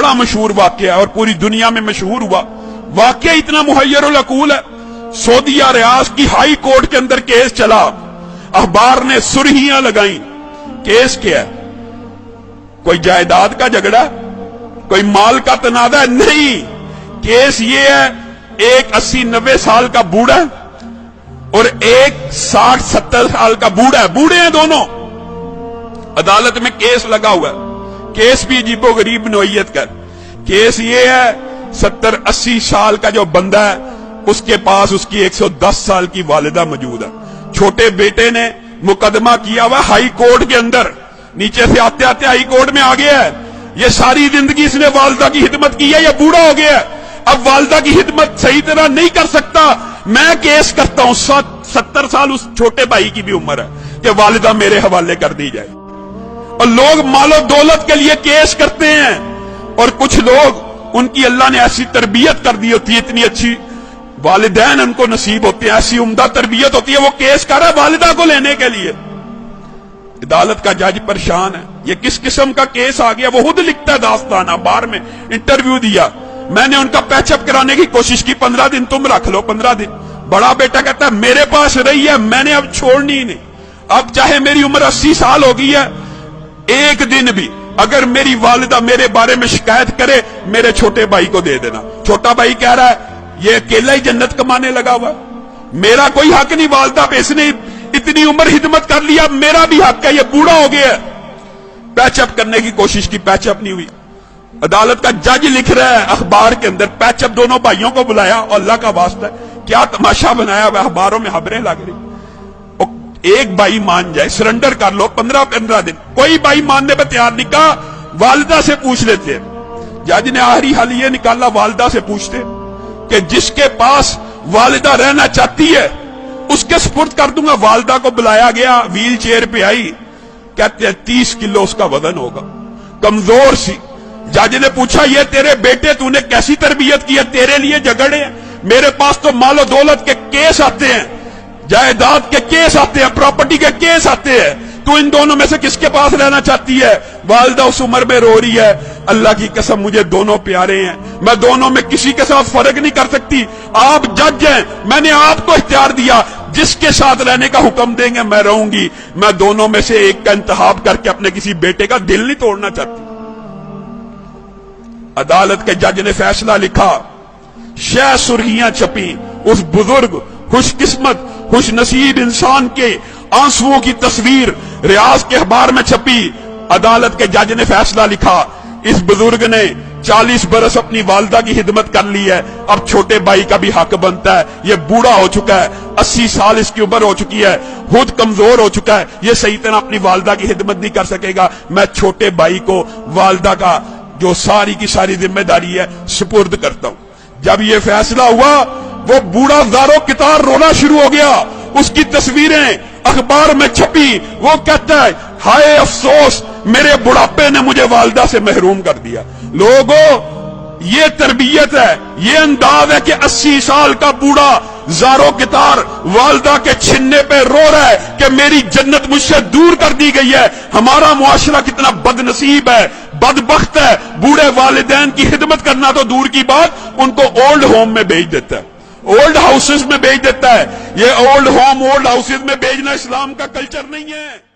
बड़ा मशहूर वाकया है और पूरी दुनिया में मशहूर हुआ। वाकया इतना मुहय्यरुल अकूल है। सऊदीया रियाज की हाई कोर्ट के अंदर केस चला, अखबार ने सुर्खियां लगाई। केस क्या है? कोई जायदाद का झगड़ा, कोई माल का तनाजा है? नहीं, केस ये है, एक 80-90 साल का बूढ़ा और एक 60-70 साल का बूढ़ा है, बूढ़े हैं दोनों, अदालत में केस लगा हुआ है। केस भी अजीबो गरीब नोयत का। केस ये है, 70-80 साल का जो बंदा है उसके पास उसकी 110 साल की वालिदा मौजूद है। छोटे बेटे ने मुकदमा किया हुआ हाई कोर्ट के अंदर, नीचे से आते आते हाई कोर्ट में आ गया है। ये सारी जिंदगी इसने वालिदा की खिदमत की है, ये बूढ़ा हो गया है, अब वालिदा की खिदमत सही तरह नहीं कर सकता, मैं केस करता हूं। 70 साल उस छोटे भाई की भी उम्र है कि वालिदा मेरे हवाले कर दी जाए। और लोग मालो दौलत के लिए केस करते हैं, और कुछ लोग उनकी अल्लाह ने ऐसी तरबियत कर दी होती है, इतनी अच्छी वालिदैन उनको नसीब होते हैं, ऐसी उम्दा तरबियत होती है, वो केस कर रहा है वालिदा को लेने के लिए। अदालत का जज परेशान है, ये किस किस्म का केस आ गया। वो खुद लिखता है दास्ताना, बार में इंटरव्यू दिया, मैंने उनका पैचअप कराने की कोशिश की, 15 दिन तुम रख लो, 15 दिन। बड़ा बेटा कहता है मेरे पास रही है, मैंने अब छोड़नी ही नहीं, अब चाहे मेरी उम्र 80 साल हो गई है, एक दिन भी अगर मेरी वालिदा मेरे बारे में शिकायत करे, मेरे छोटे भाई को दे देना। छोटा भाई कह रहा है ये अकेला ही जन्नत कमाने लगा हुआ, मेरा कोई हक नहीं वालिदा पे, इसने इतनी उम्र हिदमत कर लिया, मेरा भी हक है, ये बूढ़ा हो गया। पैचअप करने की कोशिश की, पैचअप नहीं हुई। अदालत का जज लिख रहा है अखबार के अंदर, पैचअप दोनों भाइयों को बुलाया, और अल्लाह का वास्ता क्या तमाशा बनाया हुआ, अखबारों में खबरें लग रही। एक भाई मान जाए, सरेंडर कर लो, 15-15 दिन। कोई भाई मानने पर तैयार नहीं, कहा वालिदा से पूछ लेते। जज ने आखिरी हल ये निकाला, वालिदा से पूछते कि जिसके पास वालिदा रहना चाहती है उसके सुपुर्द कर दूंगा। वालिदा को बुलाया गया, व्हील चेयर पे आई, कहते हैं 30 किलो उसका वजन होगा, कमजोर सी। जज ने पूछा ये तेरे बेटे तूने कैसी तरबियत की है, तेरे लिए झगड़े, मेरे पास तो मालो दौलत के केस आते हैं, जायदाद के केस आते हैं, प्रॉपर्टी के केस आते हैं, तू इन दोनों में से किसके पास रहना चाहती है? वालिदा उस उम्र में रो रही है, अल्लाह की कसम मुझे दोनों प्यारे हैं, मैं दोनों में किसी के साथ फर्क नहीं कर सकती, आप जज हैं, मैंने आपको इख्तियार दिया, जिसके साथ रहने का हुक्म देंगे मैं रहूंगी, मैं दोनों में से एक का इंतखाब करके अपने किसी बेटे का दिल नहीं तोड़ना चाहती। अदालत के जज ने फैसला लिखा, शह सुर्खियां छपी, उस बुजुर्ग खुशकिस्मत खुश नसीब इंसान के आंसुओं की तस्वीर रियाज के अखबार में छपी। अदालत के जज ने फैसला लिखा, इस बुजुर्ग ने 40 बरस अपनी वालिदा की खिदमत कर ली है, अब छोटे भाई का भी हक बनता है, ये बूढ़ा हो चुका है, 80 साल इसकी उम्र हो चुकी है, खुद कमजोर हो चुका है, ये सही तरह अपनी वालिदा की खिदमत नहीं कर सकेगा, मैं छोटे भाई को वालिदा का जो सारी की सारी जिम्मेदारी है सुपुर्द करता हूं। जब ये फैसला हुआ, वो बूढ़ा ज़ारो कितार रोना शुरू हो गया, उसकी तस्वीरें अखबार में छपी, वो कहता है हाय अफसोस, मेरे बुढ़ापे ने मुझे वालिदा से महरूम कर दिया। लोगों, ये तरबियत है, ये अंदाज है कि 80 साल का बूढ़ा ज़ारो कितार वालिदा के छिन्ने पे रो रहा है कि मेरी जन्नत मुझसे दूर कर दी गई है। हमारा मुआशरा कितना बदनसीब है, बदबख्त है, बूढ़े वालिदैन की खिदमत करना तो दूर की बात, उनको ओल्ड होम में भेज देता है, ओल्ड हाउसेस में भेज देता है। ये ओल्ड होम, ओल्ड हाउसेस में भेजना इस्लाम का कल्चर नहीं है।